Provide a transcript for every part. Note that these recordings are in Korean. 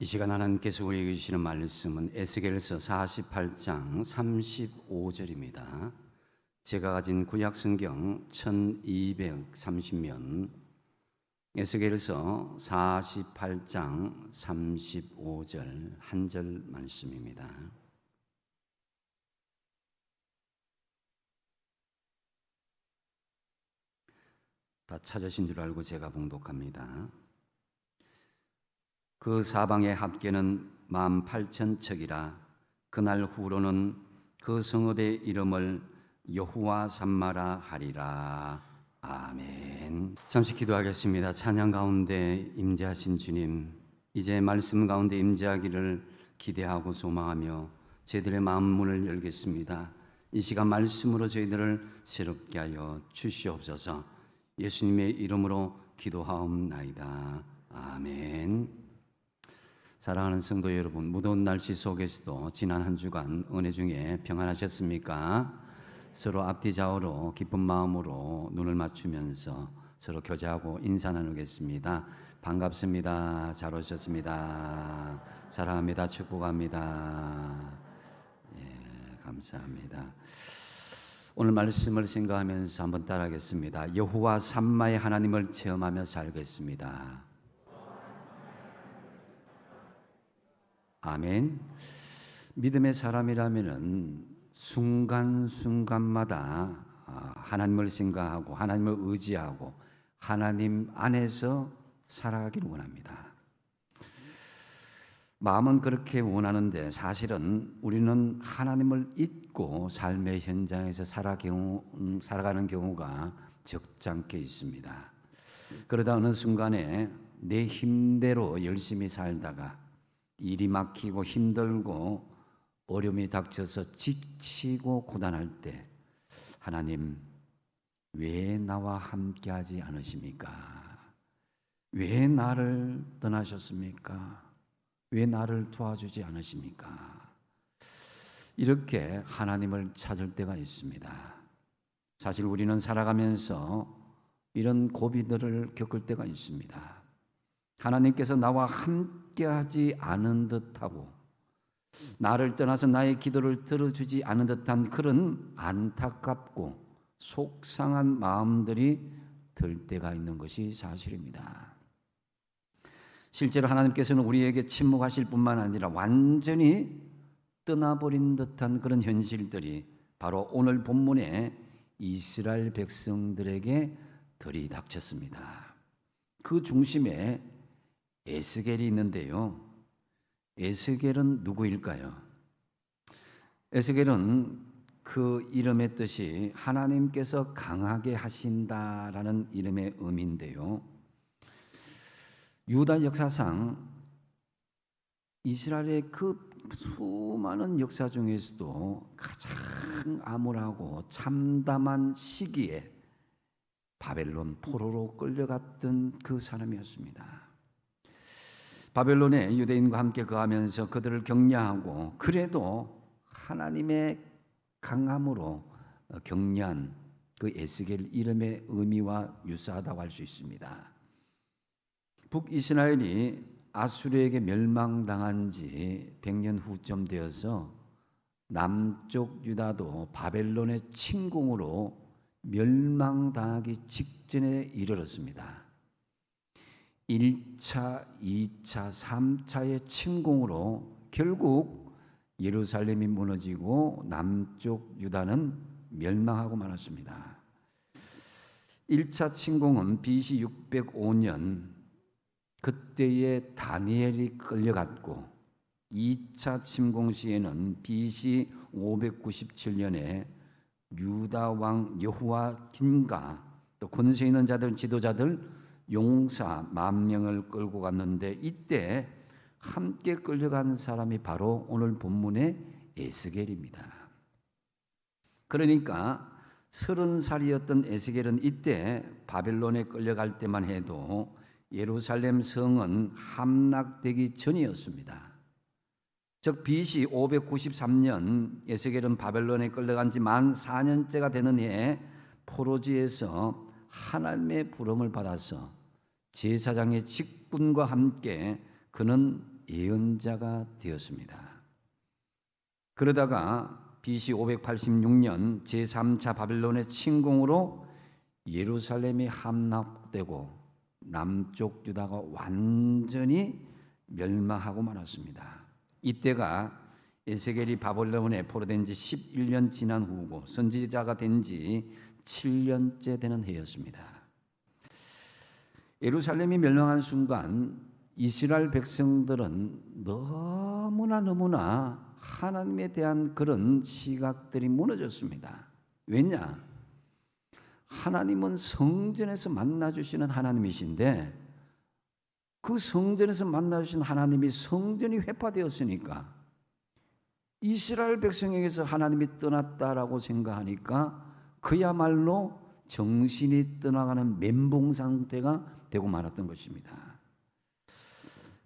이 시간 하나님께서 우리에게 주시는 말씀은 에스겔서 48장 35절입니다. 제가 가진 구약성경 1230면 에스겔서 48장 35절 한 절 말씀입니다. 다 찾으신 줄 알고 제가 봉독합니다. 그 사방의 합계는 18,000척이라 그날 후로는 그 성읍의 이름을 여호와 삼마라 하리라. 아멘. 잠시 기도하겠습니다. 찬양 가운데 임재하신 주님, 이제 말씀 가운데 임재하기를 기대하고 소망하며 저희들의 마음 문을 열겠습니다. 이 시간 말씀으로 저희들을 새롭게 하여 주시옵소서. 예수님의 이름으로 기도하옵나이다. 아멘. 사랑하는 성도 여러분, 무더운 날씨 속에서도 지난 한 주간 은혜 중에 평안하셨습니까? 서로 앞뒤 좌우로 기쁜 마음으로 눈을 맞추면서 서로 교제하고 인사 나누겠습니다. 반갑습니다. 잘 오셨습니다. 사랑합니다. 축복합니다. 예, 감사합니다. 오늘 말씀을 생각하면서 한번 따라하겠습니다. 여호와 삼마의 하나님을 체험하며 살겠습니다. 아멘. 믿음의 사람이라면은 순간순간마다 하나님을 생각하고 하나님을 의지하고 하나님 안에서 살아가기를 원합니다. 마음은 그렇게 원하는데 사실은 우리는 하나님을 잊고 삶의 현장에서 살아가는 경우가 적잖게 있습니다. 그러다 어느 순간에 내 힘대로 열심히 살다가 일이 막히고 힘들고 어려움이 닥쳐서 지치고 고단할 때 하나님, 왜 나와 함께하지 않으십니까? 왜 나를 떠나셨습니까? 왜 나를 도와주지 않으십니까? 이렇게 하나님을 찾을 때가 있습니다. 사실 우리는 살아가면서 이런 고비들을 겪을 때가 있습니다. 하나님께서 나와 함께하지 않은 듯하고 나를 떠나서 나의 기도를 들어주지 않은 듯한 그런 안타깝고 속상한 마음들이 들 때가 있는 것이 사실입니다. 실제로 하나님께서는 우리에게 침묵하실 뿐만 아니라 완전히 떠나버린 듯한 그런 현실들이 바로 오늘 본문의 이스라엘 백성들에게 들이닥쳤습니다. 그 중심에 에스겔이 있는데요. 에스겔은 누구일까요? 에스겔은 그 이름의 뜻이 하나님께서 강하게 하신다라는 이름의 의미인데요. 유다 역사상 이스라엘의 그 수많은 역사 중에서도 가장 암울하고 참담한 시기에 바벨론 포로로 끌려갔던 그 사람이었습니다. 바벨론에 유대인과 함께 거하면서 그들을 격려하고 그래도 하나님의 강함으로 격려한 그 에스겔 이름의 의미와 유사하다고 할 수 있습니다. 북이스라엘이 아수르에게 멸망당한 지 100년 후쯤 되어서 남쪽 유다도 바벨론의 침공으로 멸망당하기 직전에 이르렀습니다. 1차, 2차, 3차의 침공으로 결국 예루살렘이 무너지고 남쪽 유다는 멸망하고 말았습니다. 1차 침공은 BC 605년 그때의 다니엘이 끌려갔고 2차 침공 시에는 BC 597년에 유다 왕 여호야긴과 또 권세 있는 자들, 지도자들 용사 10,000명을 끌고 갔는데 이때 함께 끌려간 사람이 바로 오늘 본문의 에스겔입니다. 그러니까 30살이었던 에스겔은 이때 바벨론에 끌려갈 때만 해도 예루살렘 성은 함락되기 전이었습니다. 즉 BC 593년 에스겔은 바벨론에 끌려간 지 만 4년째가 되는 해에 포로지에서 하나님의 부름을 받아서 제사장의 직분과 함께 그는 예언자가 되었습니다. 그러다가 BC 586년 제3차 바벨론의 침공으로 예루살렘이 함락되고 남쪽 유다가 완전히 멸망하고 말았습니다. 이때가 에스겔이 바벨론에 포로된 지 11년 지난 후고 선지자가 된 지 7년째 되는 해였습니다. 예루살렘이 멸망한 순간 이스라엘 백성들은 너무나 하나님에 대한 그런 시각들이 무너졌습니다. 왜냐? 하나님은 성전에서 만나주시는 하나님이신데 그 성전에서 만나주신 하나님이 성전이 회파되었으니까 이스라엘 백성에게서 하나님이 떠났다라고 생각하니까 그야말로 정신이 떠나가는 멘붕 상태가 되고 말았던 것입니다.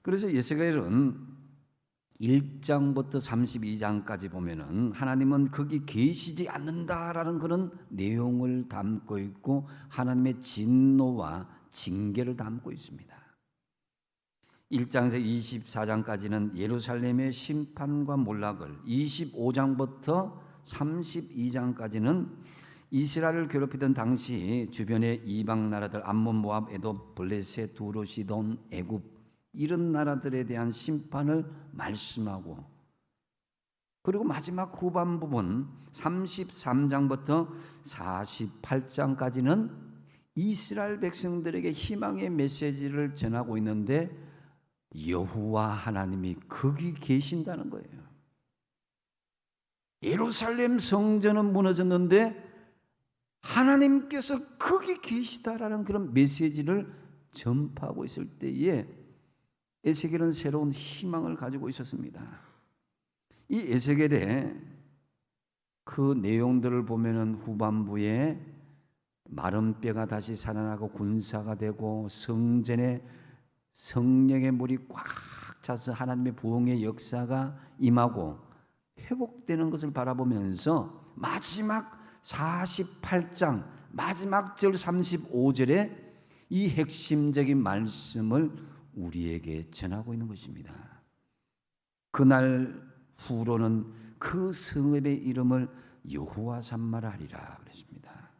그래서 에스겔은 1장부터 32장까지 보면은 하나님은 거기 계시지 않는다라는 그런 내용을 담고 있고 하나님의 진노와 징계를 담고 있습니다. 1장에서 24장까지는 예루살렘의 심판과 몰락을, 25장부터 32장까지는 이스라엘을 괴롭히던 당시 주변의 이방 나라들 암몬, 모압, 에돔, 블레셋, 두로, 시돈, 애굽 이런 나라들에 대한 심판을 말씀하고, 그리고 마지막 후반 부분 33장부터 48장까지는 이스라엘 백성들에게 희망의 메시지를 전하고 있는데 여호와 하나님이 거기 계신다는 거예요. 예루살렘 성전은 무너졌는데 하나님께서 거기 계시다라는 그런 메시지를 전파하고 있을 때에 에스겔은 새로운 희망을 가지고 있었습니다. 이 에스겔의 그 내용들을 보면은 후반부에 마른 뼈가 다시 살아나고 군사가 되고 성전에 성령의 물이 꽉 차서 하나님의 부흥의 역사가 임하고 회복되는 것을 바라보면서 마지막 48장 마지막 절 35절에 이 핵심적인 말씀을 우리에게 전하고 있는 것입니다. 그날 후로는 그 성읍의 이름을 여호와 삼마라 하리라 그랬습니다.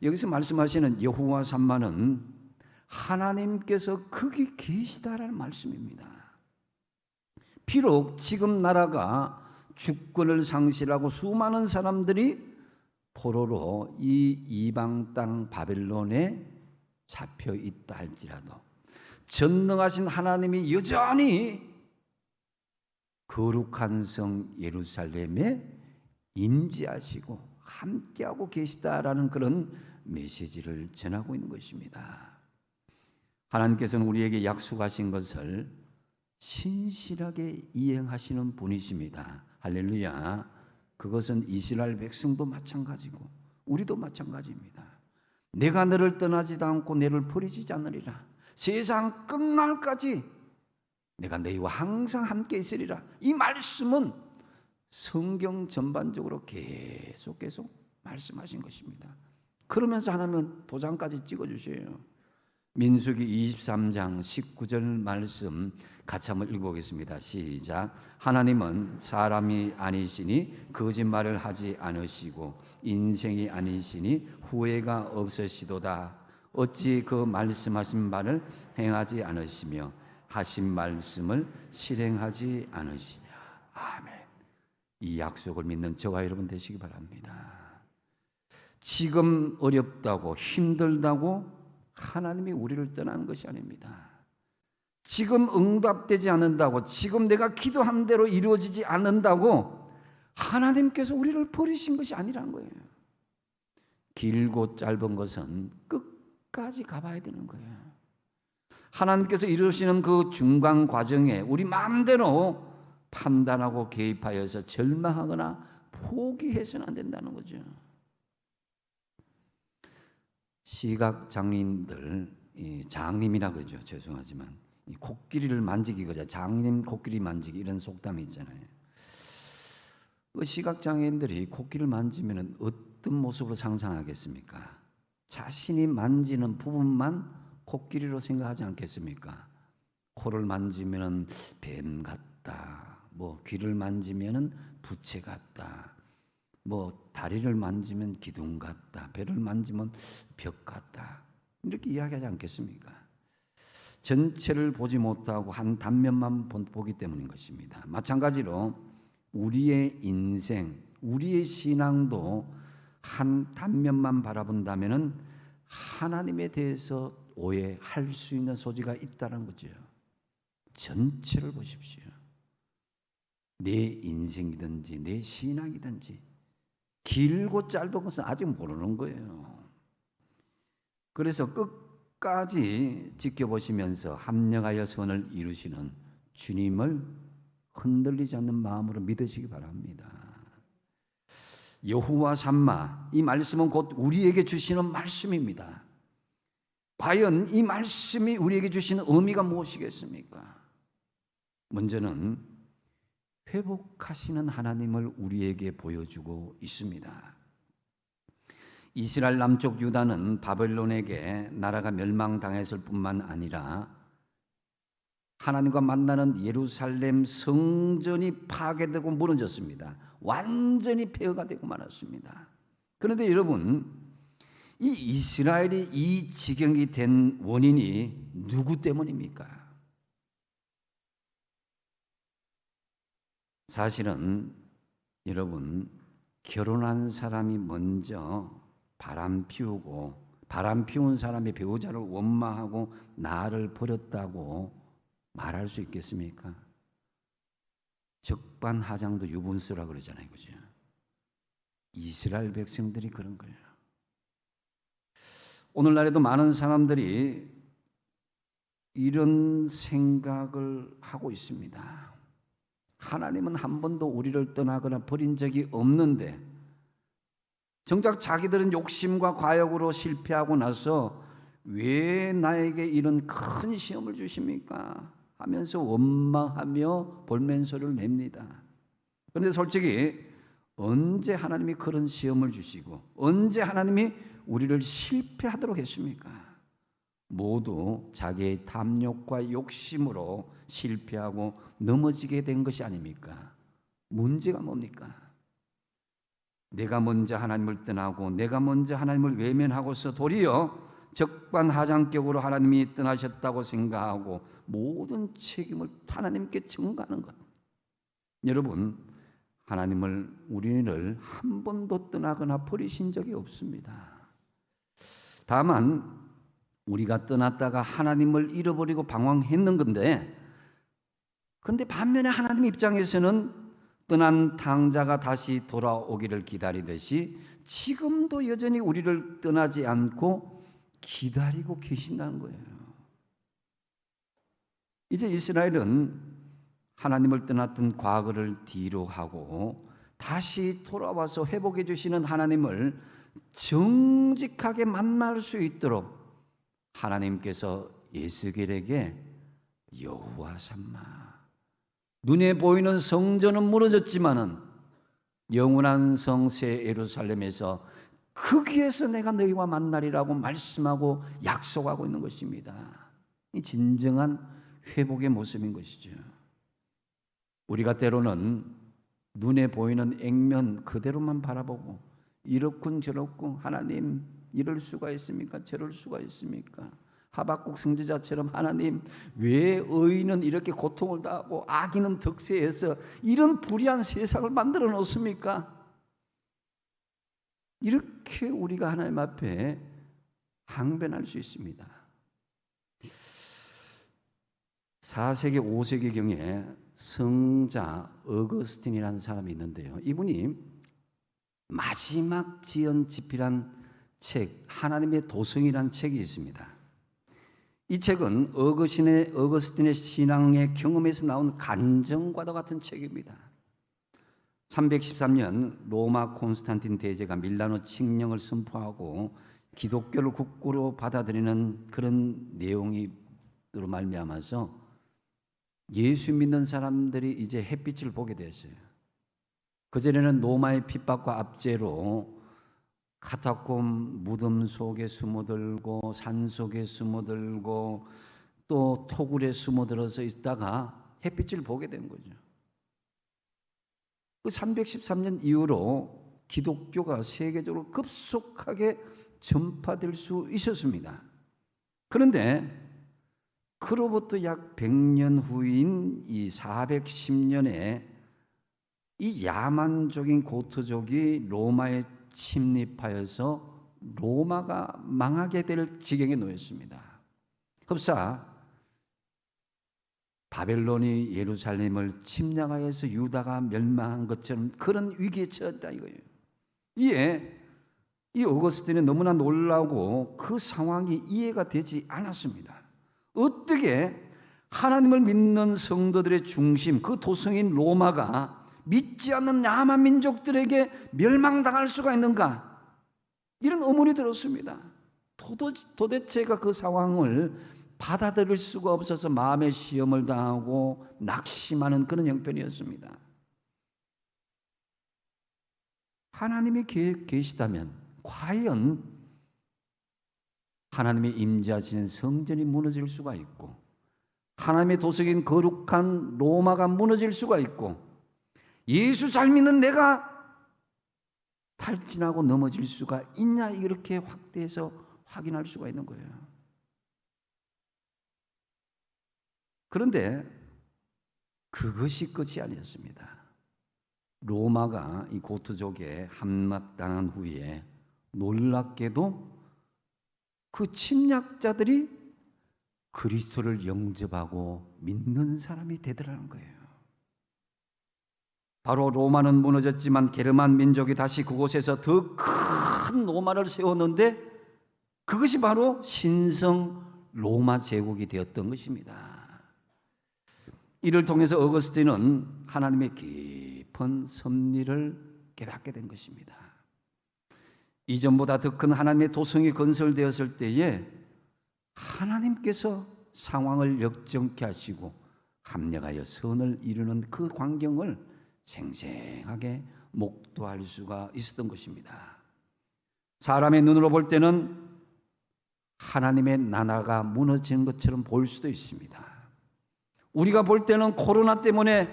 여기서 말씀하시는 여호와 삼마는 하나님께서 거기 계시다라는 말씀입니다. 비록 지금 나라가 주권을 상실하고 수많은 사람들이 포로로 이 이방 땅 바벨론에 잡혀 있다 할지라도 전능하신 하나님이 여전히 거룩한 성 예루살렘에 임재하시고 함께하고 계시다라는 그런 메시지를 전하고 있는 것입니다. 하나님께서는 우리에게 약속하신 것을 신실하게 이행하시는 분이십니다. 할렐루야. 그것은 이스라엘 백성도 마찬가지고 우리도 마찬가지입니다. 내가 너를 떠나지도 않고 너를 버리지 않으리라. 세상 끝날까지 내가 너희와 항상 함께 있으리라. 이 말씀은 성경 전반적으로 계속 말씀하신 것입니다. 그러면서 하나님은 도장까지 찍어주셔요. 민수기 23장 19절 말씀 같이 한번 읽어보겠습니다. 시작. 하나님은 사람이 아니시니 거짓말을 하지 않으시고 인생이 아니시니 후회가 없으시도다. 어찌 그 말씀하신 바를 행하지 않으시며 하신 말씀을 실행하지 않으시냐. 아멘. 이 약속을 믿는 저와 여러분 되시기 바랍니다. 지금 어렵다고 힘들다고 하나님이 우리를 떠나는 것이 아닙니다. 지금 응답되지 않는다고, 지금 내가 기도한 대로 이루어지지 않는다고 하나님께서 우리를 버리신 것이 아니란 거예요. 길고 짧은 것은 끝까지 가봐야 되는 거예요. 하나님께서 이루시는 그 중간 과정에 우리 마음대로 판단하고 개입하여서 절망하거나 포기해서는 안 된다는 거죠. 시각 장애인들, 장님이라 그러죠. 죄송하지만 이 코끼리를 만지기가 장님 코끼리 만지기 이런 속담이 있잖아요. 그 시각 장애인들이 코끼리를 만지면 어떤 모습으로 상상하겠습니까? 자신이 만지는 부분만 코끼리로 생각하지 않겠습니까? 코를 만지면은 뱀 같다. 뭐 귀를 만지면은 부채 같다. 뭐 다리를 만지면 기둥 같다. 배를 만지면 벽 같다. 이렇게 이야기하지 않겠습니까? 전체를 보지 못하고 한 단면만 보기 때문인 것입니다. 마찬가지로 우리의 인생, 우리의 신앙도 한 단면만 바라본다면은 하나님에 대해서 오해할 수 있는 소지가 있다는 거죠. 전체를 보십시오. 내 인생이든지 내 신앙이든지 길고 짧은 것은 아직 모르는 거예요. 그래서 끝까지 지켜보시면서 합력하여 선을 이루시는 주님을 흔들리지 않는 마음으로 믿으시기 바랍니다. 여호와 삼마, 이 말씀은 곧 우리에게 주시는 말씀입니다. 과연 이 말씀이 우리에게 주시는 의미가 무엇이겠습니까? 먼저는 회복하시는 하나님을 우리에게 보여주고 있습니다. 이스라엘 남쪽 유다는 바벨론에게 나라가 멸망당했을 뿐만 아니라 하나님과 만나는 예루살렘 성전이 파괴되고 무너졌습니다. 완전히 폐허가 되고 말았습니다. 그런데 여러분, 이 이스라엘이 이 지경이 된 원인이 누구 때문입니까? 사실은 여러분, 결혼한 사람이 먼저 바람 피운 사람의 배우자를 원망하고 나를 버렸다고 말할 수 있겠습니까? 적반하장도 유분수라 그러잖아요, 그죠? 이스라엘 백성들이 그런 거예요. 오늘날에도 많은 사람들이 이런 생각을 하고 있습니다. 하나님은 한 번도 우리를 떠나거나 버린 적이 없는데 정작 자기들은 욕심과 과욕으로 실패하고 나서 왜 나에게 이런 큰 시험을 주십니까? 하면서 원망하며 볼멘소리를 냅니다. 그런데 솔직히 언제 하나님이 그런 시험을 주시고 언제 하나님이 우리를 실패하도록 했습니까? 모두 자기의 탐욕과 욕심으로 실패하고 넘어지게 된 것이 아닙니까? 문제가 뭡니까? 내가 먼저 하나님을 떠나고 내가 먼저 하나님을 외면하고서 도리어 적반하장격으로 하나님이 떠나셨다고 생각하고 모든 책임을 하나님께 전가하는 것. 여러분, 하나님을 우리를 한 번도 떠나거나 버리신 적이 없습니다. 다만 우리가 떠났다가 하나님을 잃어버리고 방황했는 건데, 근데 반면에 하나님 입장에서는 떠난 탕자가 다시 돌아오기를 기다리듯이 지금도 여전히 우리를 떠나지 않고 기다리고 계신다는 거예요. 이제 이스라엘은 하나님을 떠났던 과거를 뒤로 하고 다시 돌아와서 회복해 주시는 하나님을 정직하게 만날 수 있도록 하나님께서 에스겔에게 여호와 삼마, 눈에 보이는 성전은 무너졌지만은 영원한 성새 예루살렘에서 거기에서 내가 너희와 만나리라고 말씀하고 약속하고 있는 것입니다. 이 진정한 회복의 모습인 것이죠. 우리가 때로는 눈에 보이는 액면 그대로만 바라보고 이렇군 저렇군, 하나님 이럴 수가 있습니까? 저럴 수가 있습니까? 하박국 선지자처럼 하나님 왜 의인은 이렇게 고통을 당하고 악인은 득세해서 이런 불의한 세상을 만들어 놓습니까? 이렇게 우리가 하나님 앞에 항변할 수 있습니다. 4세기 5세기경에 성자 어거스틴이라는 사람이 있는데요, 이분이 마지막 지연 집필한 책 하나님의 도성이라는 책이 있습니다. 이 책은 어거스틴의 신앙의 경험에서 나온 간증과도 같은 책입니다. 313년 로마 콘스탄틴 대제가 밀라노 칙령을 선포하고 기독교를 국고로 받아들이는 그런 내용으로 말미암아서 예수 믿는 사람들이 이제 햇빛을 보게 됐어요. 그전에는 로마의 핍박과 압제로 카타콤 무덤 속에 숨어들고 산 속에 숨어들고 또 토굴에 숨어들어서 있다가 햇빛을 보게 된 거죠. 그 313년 이후로 기독교가 세계적으로 급속하게 전파될 수 있었습니다. 그런데 그로부터 약 100년 후인 이 410년에 이 야만적인 고트족이 로마에 침입하여서 로마가 망하게 될 지경에 놓였습니다. 흡사 바벨론이 예루살렘을 침략하여서 유다가 멸망한 것처럼 그런 위기에 처했다 이거예요. 이에 이 어거스틴은 너무나 놀라고 그 상황이 이해가 되지 않았습니다. 어떻게 하나님을 믿는 성도들의 중심, 그 도성인 로마가 믿지 않는 야만 민족들에게 멸망당할 수가 있는가? 이런 의문이 들었습니다. 도대체가 그 상황을 받아들일 수가 없어서 마음의 시험을 당하고 낙심하는 그런 형편이었습니다. 하나님이 계시다면 과연 하나님의 임재하시는 성전이 무너질 수가 있고 하나님의 도성인 거룩한 로마가 무너질 수가 있고 예수 잘 믿는 내가 탈진하고 넘어질 수가 있냐, 이렇게 확대해서 확인할 수가 있는 거예요. 그런데 그것이 끝이 아니었습니다. 로마가 이 고트족에 함락당한 후에 놀랍게도 그 침략자들이 그리스도를 영접하고 믿는 사람이 되더라는 거예요. 바로 로마는 무너졌지만 게르만 민족이 다시 그곳에서 더 큰 로마를 세웠는데 그것이 바로 신성 로마 제국이 되었던 것입니다. 이를 통해서 어거스틴은 하나님의 깊은 섭리를 깨닫게 된 것입니다. 이전보다 더 큰 하나님의 도성이 건설되었을 때에 하나님께서 상황을 역정케 하시고 합력하여 선을 이루는 그 광경을 생생하게 목도할 수가 있었던 것입니다. 사람의 눈으로 볼 때는 하나님의 나라가 무너진 것처럼 보일 수도 있습니다. 우리가 볼 때는 코로나 때문에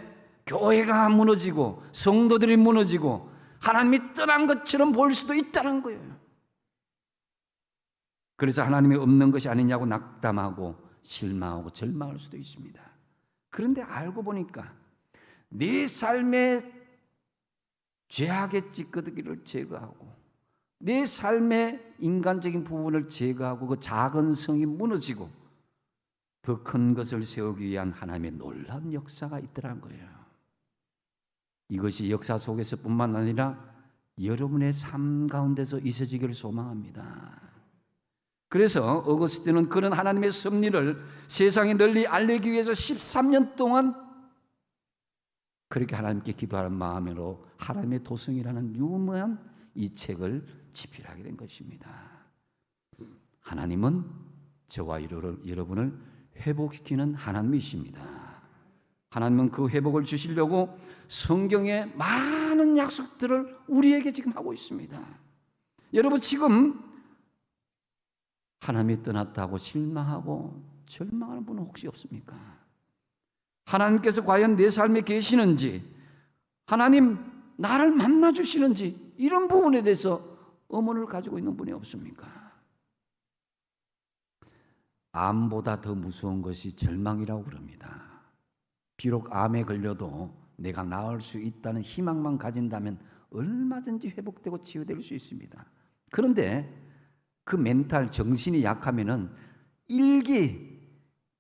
교회가 무너지고 성도들이 무너지고 하나님이 떠난 것처럼 보일 수도 있다는 거예요. 그래서 하나님이 없는 것이 아니냐고 낙담하고 실망하고 절망할 수도 있습니다. 그런데 알고 보니까 네 삶의 죄악의 찌꺼기를 제거하고 내 삶의 인간적인 부분을 제거하고 그 작은 성이 무너지고 더 큰 것을 세우기 위한 하나님의 놀라운 역사가 있더라는 거예요. 이것이 역사 속에서뿐만 아니라 여러분의 삶 가운데서 있어지기를 소망합니다. 그래서 어거스틴은 그런 하나님의 섭리를 세상에 널리 알리기 위해서 13년 동안 그렇게 하나님께 기도하는 마음으로 하나님의 도성이라는 유명한 이 책을 집필하게 된 것입니다. 하나님은 저와 여러분을 회복시키는 하나님이십니다. 하나님은 그 회복을 주시려고 성경에 많은 약속들을 우리에게 지금 하고 있습니다. 여러분 지금 하나님이 떠났다고 실망하고 절망하는 분은 혹시 없습니까? 하나님께서 과연 내 삶에 계시는지, 하나님 나를 만나 주시는지, 이런 부분에 대해서 의문을 가지고 있는 분이 없습니까? 암보다 더 무서운 것이 절망이라고 그럽니다. 비록 암에 걸려도 내가 나을 수 있다는 희망만 가진다면 얼마든지 회복되고 치유될 수 있습니다. 그런데 그 멘탈, 정신이 약하면은 일기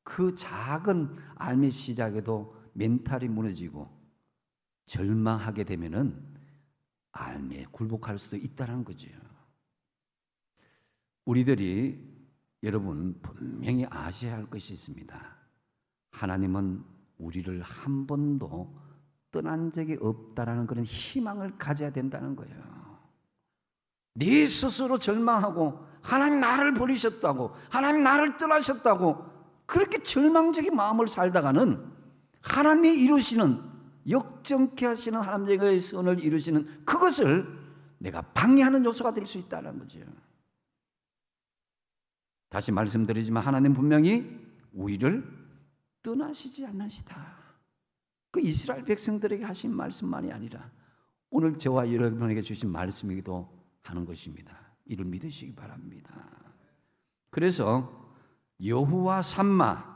그 작은 암의 시작에도 멘탈이 무너지고 절망하게 되면은 암에 굴복할 수도 있다는 거죠. 우리들이 여러분 분명히 아셔야 할 것이 있습니다. 하나님은 우리를 한 번도 떠난 적이 없다라는 그런 희망을 가져야 된다는 거예요. 네 스스로 절망하고 하나님 나를 버리셨다고, 하나님 나를 떠나셨다고 그렇게 절망적인 마음을 살다가는 하나님이 이루시는, 역정케 하시는 하나님의 선을 이루시는 그것을 내가 방해하는 요소가 될 수 있다는 거죠. 다시 말씀드리지만 하나님 분명히 우리를 떠나시지 않으시다. 그 이스라엘 백성들에게 하신 말씀만이 아니라 오늘 저와 여러분에게 주신 말씀이기도 하는 것입니다. 이를 믿으시기 바랍니다. 그래서 여호와 삼마,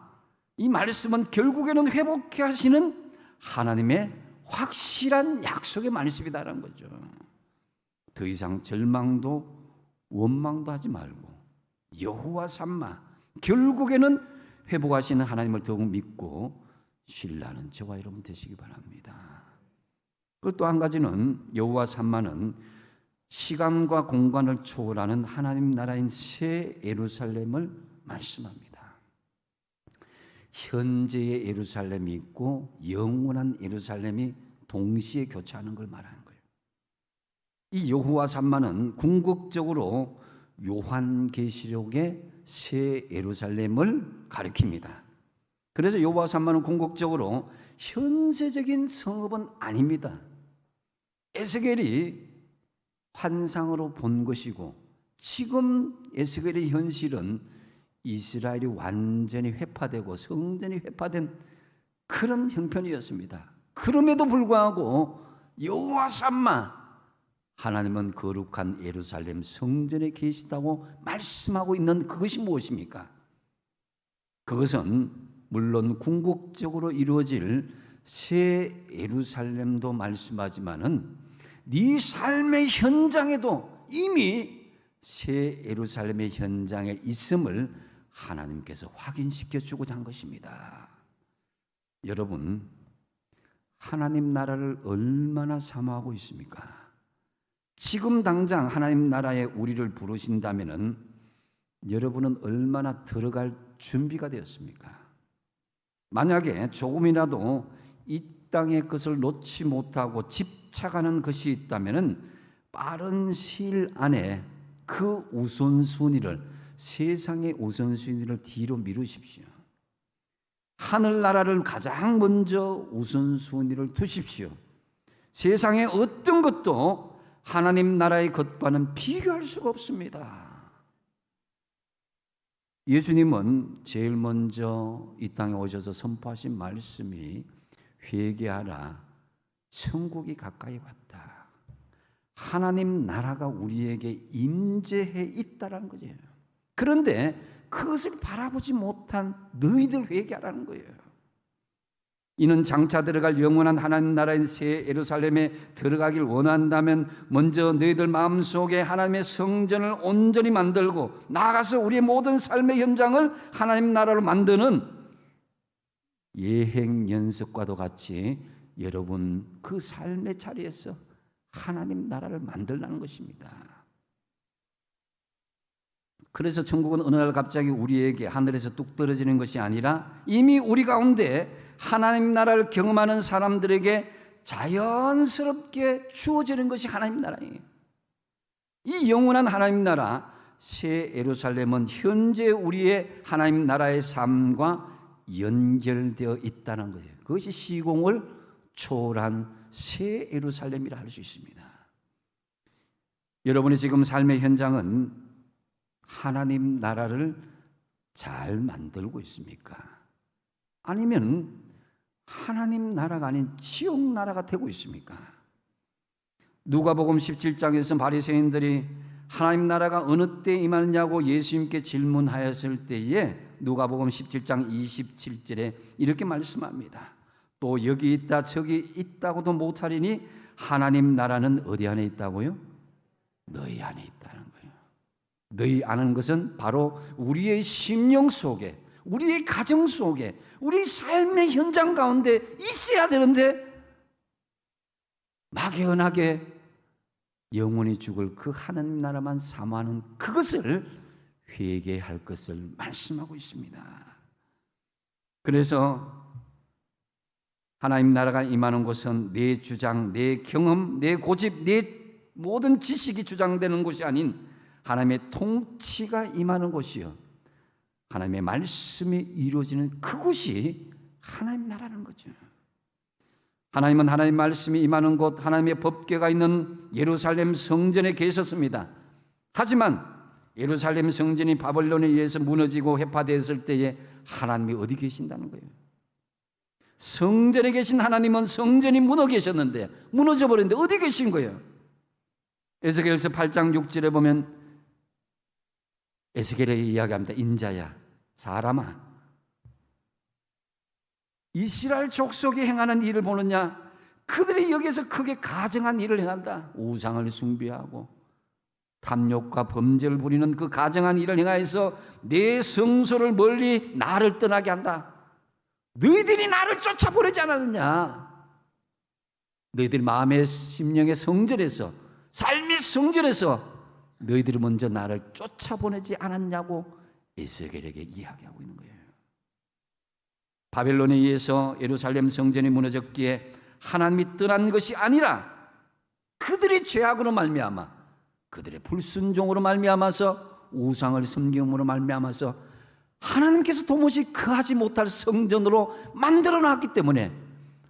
이 말씀은 결국에는 회복케 하시는 하나님의 확실한 약속의 말씀이다라는 거죠. 더 이상 절망도 원망도 하지 말고 여호와 삼마, 결국에는 회복하시는 하나님을 더욱 믿고 신뢰하는 저와 여러분 되시기 바랍니다. 그리고 또 한 가지는 여호와 삼마는 시간과 공간을 초월하는 하나님 나라인 새 예루살렘을 말씀합니다. 현재의 예루살렘이 있고 영원한 예루살렘이 동시에 교차하는 걸 말하는 거예요. 이 여호와 삼마는 궁극적으로 요한계시록의 새 예루살렘을 가리킵니다. 그래서 여호와 삼마는 궁극적으로 현세적인 성읍은 아닙니다. 에스겔이 환상으로 본 것이고 지금 에스겔의 현실은 이스라엘이 완전히 회파되고 성전이 회파된 그런 형편이었습니다. 그럼에도 불구하고 여호와 삼마, 하나님은 거룩한 예루살렘 성전에 계시다고 말씀하고 있는 그것이 무엇입니까? 그것은 물론 궁극적으로 이루어질 새 예루살렘도 말씀하지만은 네 삶의 현장에도 이미 새 예루살렘의 현장에 있음을 하나님께서 확인시켜 주고자 한 것입니다. 여러분, 하나님 나라를 얼마나 사모하고 있습니까? 지금 당장 하나님 나라에 우리를 부르신다면은 여러분은 얼마나 들어갈 준비가 되었습니까? 만약에 조금이라도 이 땅의 것을 놓지 못하고 집착하는 것이 있다면은 빠른 시일 안에 그 우선순위를, 세상의 우선순위를 뒤로 미루십시오. 하늘나라를 가장 먼저 우선순위를 두십시오. 세상의 어떤 것도 하나님 나라의 것과는 비교할 수가 없습니다. 예수님은 제일 먼저 이 땅에 오셔서 선포하신 말씀이 회개하라, 천국이 가까이 왔다. 하나님 나라가 우리에게 임재해 있다라는 거죠. 그런데 그것을 바라보지 못한 너희들 회개하라는 거예요. 이는 장차 들어갈 영원한 하나님 나라인 새 예루살렘에 들어가길 원한다면 먼저 너희들 마음속에 하나님의 성전을 온전히 만들고 나아가서 우리의 모든 삶의 현장을 하나님 나라로 만드는 예행 연습과도 같이 여러분 그 삶의 자리에서 하나님 나라를 만들라는 것입니다. 그래서 천국은 어느 날 갑자기 우리에게 하늘에서 뚝 떨어지는 것이 아니라 이미 우리 가운데 하나님 나라를 경험하는 사람들에게 자연스럽게 주어지는 것이 하나님 나라예요. 이 영원한 하나님 나라 새 예루살렘은 현재 우리의 하나님 나라의 삶과 연결되어 있다는 거예요. 그것이 시공을 초월한 새 예루살렘이라 할 수 있습니다. 여러분의 지금 삶의 현장은 하나님 나라를 잘 만들고 있습니까? 아니면 하나님 나라가 아닌 지옥 나라가 되고 있습니까? 누가복음 17장에서 바리새인들이 하나님 나라가 어느 때 임하느냐고 예수님께 질문하였을 때에 누가복음 17장 27절에 이렇게 말씀합니다. 또 여기 있다 저기 있다고도 못하리니 하나님 나라는 어디 안에 있다고요? 너희 안에 있다는 거예요. 너희 아는 것은 바로 우리의 심령 속에, 우리의 가정 속에, 우리 삶의 현장 가운데 있어야 되는데 막연하게 영원히 죽을 그 하나님 나라만 사모하는 그것을 회개할 것을 말씀하고 있습니다. 그래서 하나님 나라가 임하는 곳은 내 주장, 내 경험, 내 고집, 내 모든 지식이 주장되는 곳이 아닌 하나님의 통치가 임하는 곳이요, 하나님의 말씀이 이루어지는 그곳이 하나님 나라는 거죠. 하나님은 하나님 말씀이 임하는 곳, 하나님의 법궤가 있는 예루살렘 성전에 계셨습니다. 하지만 예루살렘 성전이 바벨론에 의해서 무너지고 회파되었을 때에 하나님이 어디 계신다는 거예요. 성전에 계신 하나님은 성전이 무너져 버렸는데 어디 계신 거예요? 에스겔서 8장 6절에 보면 에스겔이 이야기합니다. 인자야, 사람아, 이스라엘 족속이 행하는 일을 보느냐? 그들이 여기서 크게 가증한 일을 행한다. 우상을 숭배하고 탐욕과 범죄를 부리는 그 가증한 일을 행하여서 내 성소를 멀리 나를 떠나게 한다. 너희들이 나를 쫓아보내지 않았느냐? 너희들이 마음의 심령의 성전에서, 삶의 성전에서 너희들이 먼저 나를 쫓아보내지 않았냐고 에스겔에게 이야기하고 있는 거예요. 바벨론에 의해서 예루살렘 성전이 무너졌기에 하나님이 떠난 것이 아니라 그들의 죄악으로 말미암아, 그들의 불순종으로 말미암아서, 우상을 섬김으로 말미암아서 하나님께서 도무지 거하지 못할 성전으로 만들어 놨기 때문에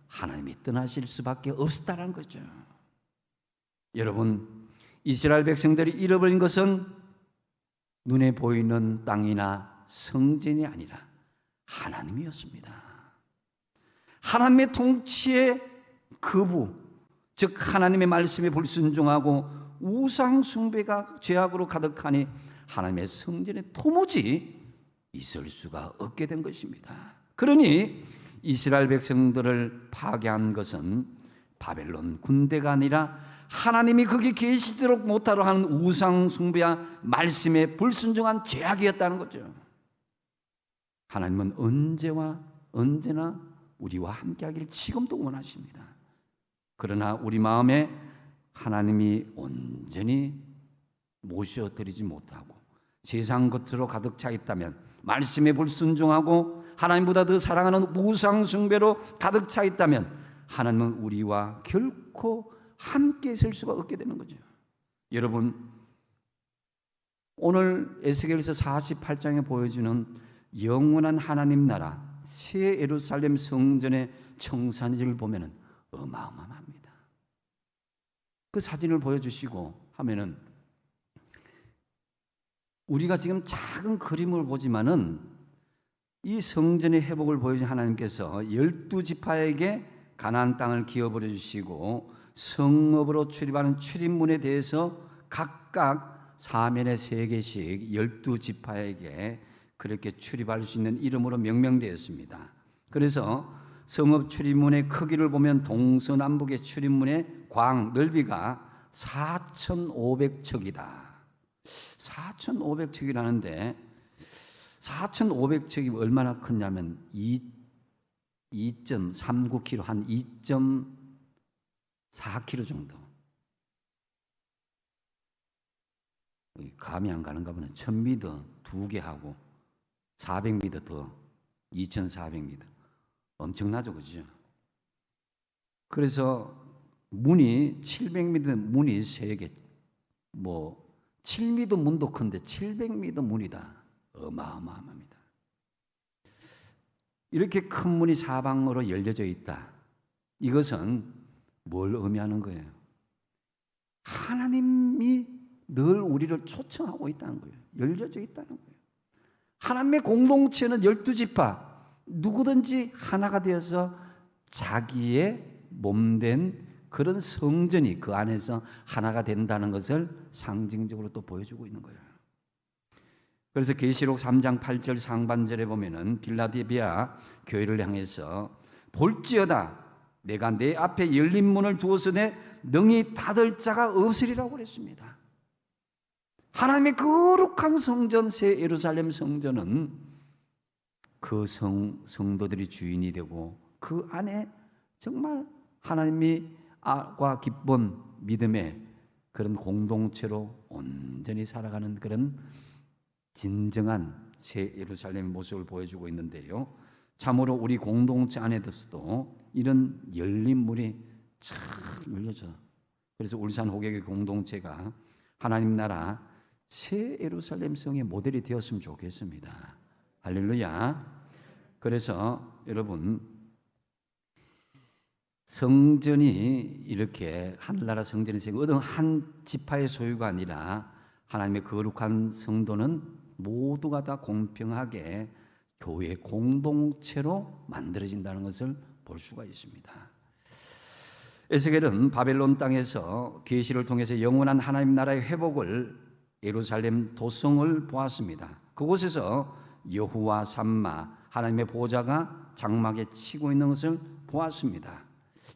하나님이 떠나실 수밖에 없었다는 거죠. 여러분, 이스라엘 백성들이 잃어버린 것은 눈에 보이는 땅이나 성전이 아니라 하나님이었습니다. 하나님의 통치의 거부, 즉 하나님의 말씀에 불순종하고 우상 숭배가 죄악으로 가득하니 하나님의 성전에 도무지 있을 수가 없게 된 것입니다. 그러니 이스라엘 백성들을 파괴한 것은 바벨론 군대가 아니라 하나님이 거기 계시도록 못하러 하는 우상 숭배와 말씀에 불순종한 죄악이었다는 거죠. 하나님은 언제나 우리와 함께하기를 지금도 원하십니다. 그러나 우리 마음에 하나님이 온전히 모셔드리지 못하고 세상 겉으로 가득 차 있다면, 말씀에 불순종하고 하나님보다 더 사랑하는 우상 숭배로 가득 차 있다면 하나님은 우리와 결코 함께 있을 수가 없게 되는 거죠. 여러분, 오늘 에스겔서 48장에 보여주는 영원한 하나님 나라 새 예루살렘 성전의 청산지를 보면은 어마어마합니다. 그 사진을 보여주시고 하면은 우리가 지금 작은 그림을 보지만은 이 성전의 회복을 보여준 하나님께서 12지파에게 가나안 땅을 기업으로 주시고 성읍으로 출입하는 출입문에 대해서 각각 사면에 3개씩 12지파에게 그렇게 출입할 수 있는 이름으로 명명되었습니다. 그래서 성읍 출입문의 크기를 보면 동서남북의 출입문의 광 넓이가 4,500척이다. 4,500척이라는데 4,500척이 얼마나 크냐면 2.39km, 한 2.4km 정도. 감이 안 가는가 보네. 1000m 2개 하고 400m 더 2,400m. 엄청나죠, 그죠? 그래서 문이 700m 문이 3개. 7m 문도 큰데 700m 문이다. 어마어마합니다. 이렇게 큰 문이 사방으로 열려져 있다. 이것은 뭘 의미하는 거예요? 하나님이 늘 우리를 초청하고 있다는 거예요. 열려져 있다는 거예요. 하나님의 공동체는 12지파 누구든지 하나가 되어서 자기의 몸된 그런 성전이 그 안에서 하나가 된다는 것을 상징적으로 또 보여주고 있는 거예요. 그래서 계시록 3장 8절 상반절에 보면은 빌라델비아 교회를 향해서 볼지어다 내가 내 앞에 열린 문을 두어서 내 능히 닫을 자가 없으리라고 그랬습니다. 하나님의 거룩한 성전 새 예루살렘 성전은 그 성도들이 주인이 되고 그 안에 정말 하나님이 과 기쁨, 믿음의 그런 공동체로 온전히 살아가는 그런 진정한 새 예루살렘 모습을 보여주고 있는데요. 참으로 우리 공동체 안에서도 이런 열린 문이 참 열려져. 그래서 울산 호객의 공동체가 하나님 나라 새 예루살렘 성의 모델이 되었으면 좋겠습니다. 할렐루야. 그래서 여러분, 성전이 이렇게 하늘나라 성전이 어떤 한 지파의 소유가 아니라 하나님의 거룩한 성도는 모두가 다 공평하게 교회 공동체로 만들어진다는 것을 볼 수가 있습니다. 에스겔은 바벨론 땅에서 계시를 통해서 영원한 하나님 나라의 회복을 예루살렘 도성을 보았습니다. 그곳에서 여호와 삼마 하나님의 보좌가 장막에 치고 있는 것을 보았습니다.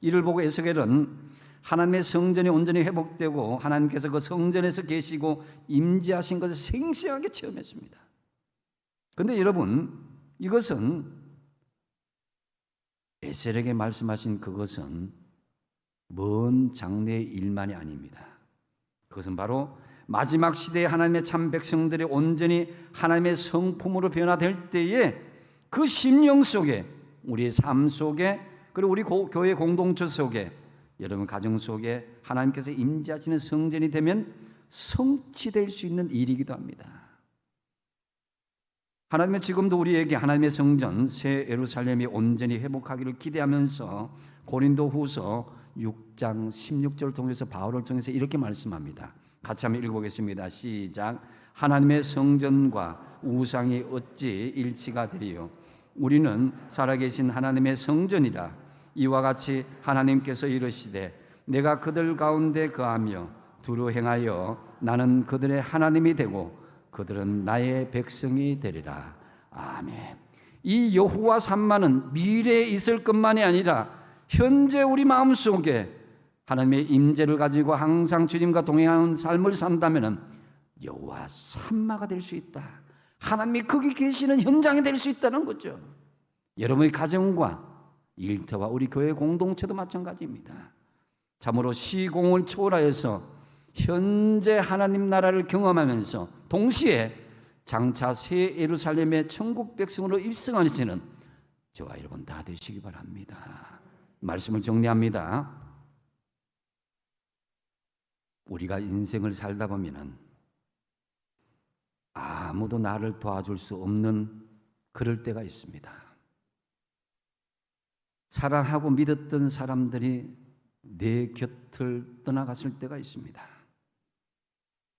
이를 보고 에스겔은 하나님의 성전이 온전히 회복되고 하나님께서 그 성전에서 계시고 임재하신 것을 생생하게 체험했습니다. 그런데 여러분, 이것은 에스겔에게 말씀하신 그것은 먼 장래의 일만이 아닙니다. 그것은 바로 마지막 시대에 하나님의 참 백성들이 온전히 하나님의 성품으로 변화될 때에 그 심령 속에, 우리의 삶 속에, 그리고 우리 교회 공동체 속에, 여러분 가정 속에 하나님께서 임재하시는 성전이 되면 성취될 수 있는 일이기도 합니다. 하나님은 지금도 우리에게 하나님의 성전 새 예루살렘이 온전히 회복하기를 기대하면서 고린도후서 6장 16절을 통해서 바울을 통해서 이렇게 말씀합니다. 같이 한번 읽어보겠습니다. 시작. 하나님의 성전과 우상이 어찌 일치가 되리요? 우리는 살아계신 하나님의 성전이라. 이와 같이 하나님께서 이르시되 내가 그들 가운데 거하며 두루 행하여 나는 그들의 하나님이 되고 그들은 나의 백성이 되리라. 아멘. 이 여호와 삼마는 미래에 있을 것만이 아니라 현재 우리 마음속에 하나님의 임재를 가지고 항상 주님과 동행하는 삶을 산다면 여호와 삼마가 될 수 있다. 하나님이 거기 계시는 현장이 될 수 있다는 거죠. 여러분의 가정과 일터와 우리 교회 공동체도 마찬가지입니다. 참으로 시공을 초월하여서 현재 하나님 나라를 경험하면서 동시에 장차 새 예루살렘의 천국 백성으로 입성하시는 저와 여러분 다 되시기 바랍니다. 말씀을 정리합니다. 우리가 인생을 살다 보면은 아무도 나를 도와줄 수 없는 그럴 때가 있습니다. 사랑하고 믿었던 사람들이 내 곁을 떠나갔을 때가 있습니다.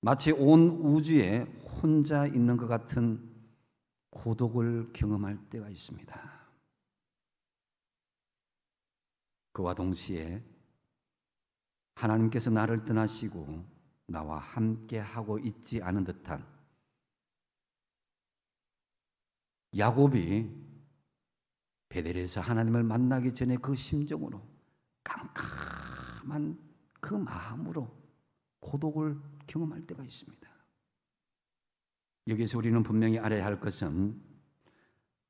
마치 온 우주에 혼자 있는 것 같은 고독을 경험할 때가 있습니다. 그와 동시에 하나님께서 나를 떠나시고 나와 함께 하고 있지 않은 듯한, 야곱이 베델에서 하나님을 만나기 전에 그 심정으로 깜깜한 그 마음으로 고독을 경험할 때가 있습니다. 여기서 우리는 분명히 알아야 할 것은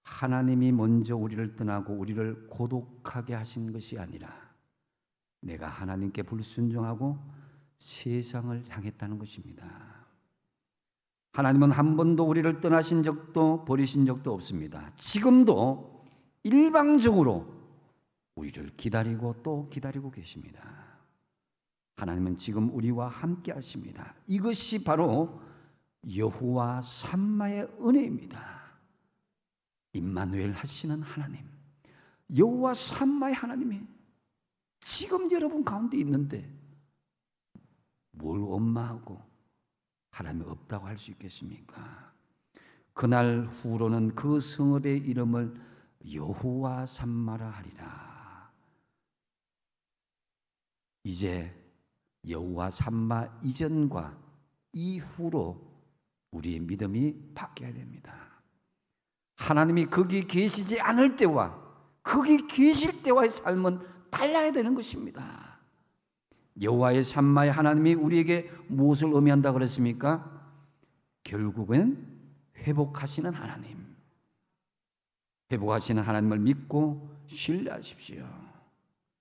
하나님이 먼저 우리를 떠나고 우리를 고독하게 하신 것이 아니라 내가 하나님께 불순종하고 세상을 향했다는 것입니다. 하나님은 한 번도 우리를 떠나신 적도 버리신 적도 없습니다. 지금도 일방적으로 우리를 기다리고 또 기다리고 계십니다. 하나님은 지금 우리와 함께 하십니다. 이것이 바로 여호와 삼마의 은혜입니다. 임마누엘 하시는 하나님, 여호와 삼마의 하나님이 지금 여러분 가운데 있는데 뭘 원망하고 하나님이 없다고 할 수 있겠습니까? 그날 후로는 그 성읍의 이름을 여호와 삼마라 하리라. 이제 여호와 삼마 이전과 이후로 우리의 믿음이 바뀌어야 됩니다. 하나님이 거기 계시지 않을 때와 거기 계실 때와의 삶은 달라야 되는 것입니다. 여호와의 삼마의 하나님이 우리에게 무엇을 의미한다고 그랬습니까? 결국은 회복하시는 하나님, 회복하시는 하나님을 믿고 신뢰하십시오.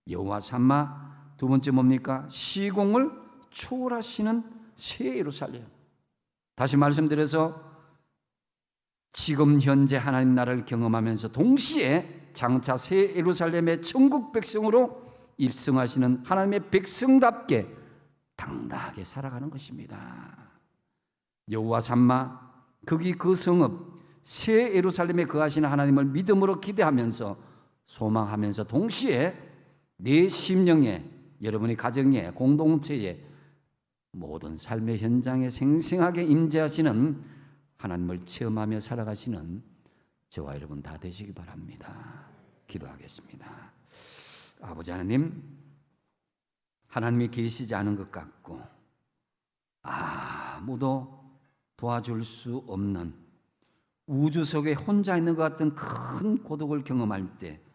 여호와 삼마, 두 번째 뭡니까? 시공을 초월하시는 새 예루살렘. 다시 말씀드려서 지금 현재 하나님 나라를 경험하면서 동시에 장차 새 예루살렘의 천국 백성으로 입성하시는 하나님의 백성답게 당당하게 살아가는 것입니다. 여호와 삼마, 거기 그 성읍 새 예루살렘에 거하시는 하나님을 믿음으로 기대하면서 소망하면서 동시에 내 심령에, 여러분의 가정에, 공동체에 모든 삶의 현장에 생생하게 임재하시는 하나님을 체험하며 살아가시는 저와 여러분 다 되시기 바랍니다. 기도하겠습니다. 아버지 하나님, 하나님이 계시지 않은 것 같고 아무도 도와줄 수 없는 우주 속에 혼자 있는 것 같은 큰 고독을 경험할 때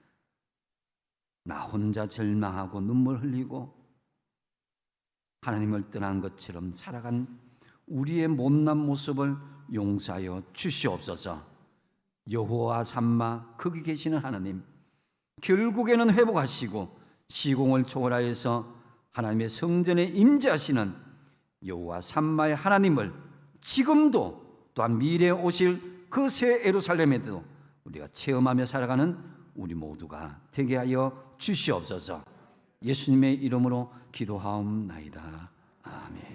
나 혼자 절망하고 눈물 흘리고 하나님을 떠난 것처럼 살아간 우리의 못난 모습을 용서하여 주시옵소서. 여호와 삼마 거기 계시는 하나님, 결국에는 회복하시고 시공을 초월하여서 하나님의 성전에 임재하시는 여호와 삼마의 하나님을 지금도 또한 미래에 오실 그 새 예루살렘에도 우리가 체험하며 살아가는 우리 모두가 되게 하여 주시옵소서. 예수님의 이름으로 기도하옵나이다. 아멘.